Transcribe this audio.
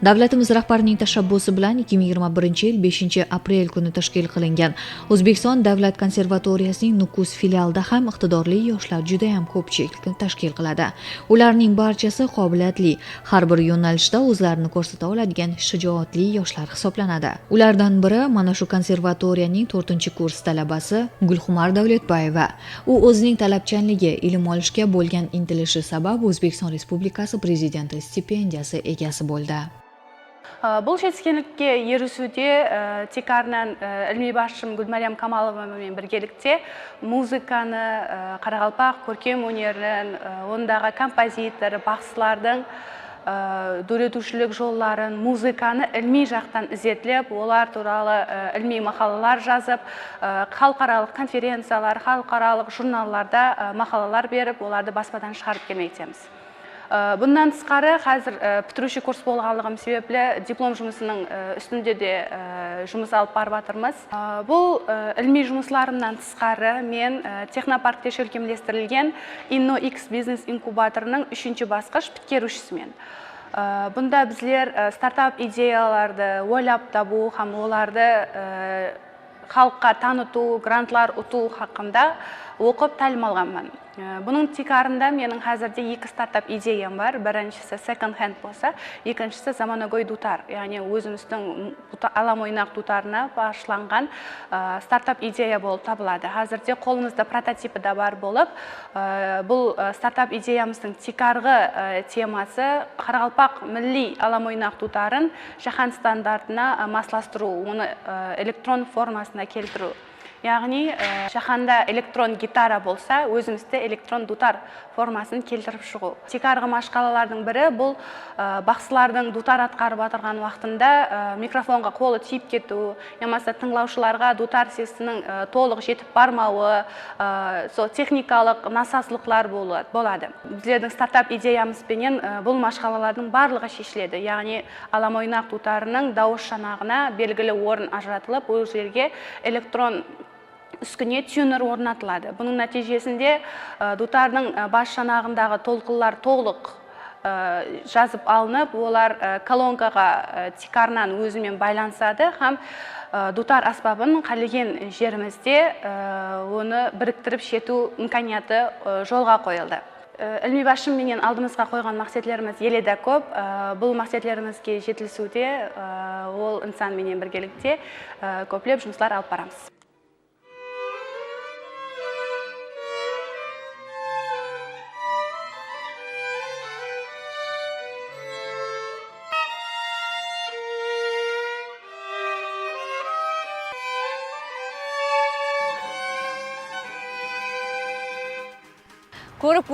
Davlatimiz rahbarining tashabbusi bilan 2021-yil 5-aprel kuni tashkil qilingan O'zbekiston Davlat konservatoriyasining Nukus filialida ham iqtidorli yoshlar juda ham ko'pchilikni tashkil qiladi. Ularning barchasi qobiliyatli, har bir yo'nalishda o'zlarini ko'rsata oladigan shijoatli yoshlar hisoblanadi. Ulardan biri mana shu konservatoriyaning 4-kurs talabasi Gulxumar Davletbayeva. U o'zining talabchanligi, ilm olishga bo'lgan intilishi sabab O'zbekiston Respublikasi Prezidenti stipendiyasi egasi bo'ldi. Бұл жетістікке ерісуде Тикарынан ilmiy басшым Гүлмәриям Камаловамен біргелікте музыканы, Қарақалпақ көркем өнерін, ондағы композитор, бақсылардың дөретушілік жолларын, музыканы ilmiy жақтан ізетлеп, олар туралы ilmiy мақалалар жазып, халықаралық конференциялар, халықаралық журналларда мақалалар беріп, оларды баспадан шығарып келмектеміз. Bundan tысқары, қазір бітіруші курс болғанлығым себеплі диплом жұмысының үстінде де жұмыс алып барып жатырмыз. Бұл ilmiy жұмысларымнан тысқары мен технопаркте шөлкемлестірілген InnoX бизнес инкубаторының 3-ші басқыш біткерушісімен. Бұнда біздер стартап идеяларды ойлап табу, һәм оларды халыққа таныту, грантлар ұту хақында оқып тәлім алғанмын. Бұның Тикарында менің қазірде 2 стартап идеям бар. Біріншісі second hand болса, екіншісі заманауи дутар. Яғни өзіміздің алам ойнақ дутарына бағышталған стартап идея болып табылады. Қазірде қолымызда прототипі де бар болып, бұл стартап идеямыздың Тикарғы темасы Қарақалпақ милли алам ойнақ дутарын жаһан стандартына масластыру, оны электрон формасына келтіру. Яғни, жаһанда электрон гитара болса, өзімізде электрон дутар формасын келтіріп шығу. Тикарғы машқалалардың бірі бұл бақсылардың дутар атқарып атырған уақытында микрофонға қолы тиіп кету, немесе тыңлаушыларға дутар сесінің толық жетіп бармауы, техникалық насаслықлар болады. Біздердің стартап идеямызбенен бұл машқалалардың барлығы шешіледі. Яғни, алам ойнақ дутарының дауыс шанағына белгілі орын ажыратылып, ол жерге электрон үскіне тюнер орнатылады. Бұның нәтижесінде дутардың бас шанағындағы толқылар толық жазып алынып, олар колонкаға Тикарынан өзімен байланысады, һәм дутар аспабын қалеген жерімізде оны біріктіріп шету имканияты жолға қойылды. Ilmiy басшым менен алдымызға қойған мақсатларымыз еледе көп. Бұл мақсатларымызге жетілісуде ол инсан менен біргелікте көплеп жұмыслар алып барамыз. Көріп,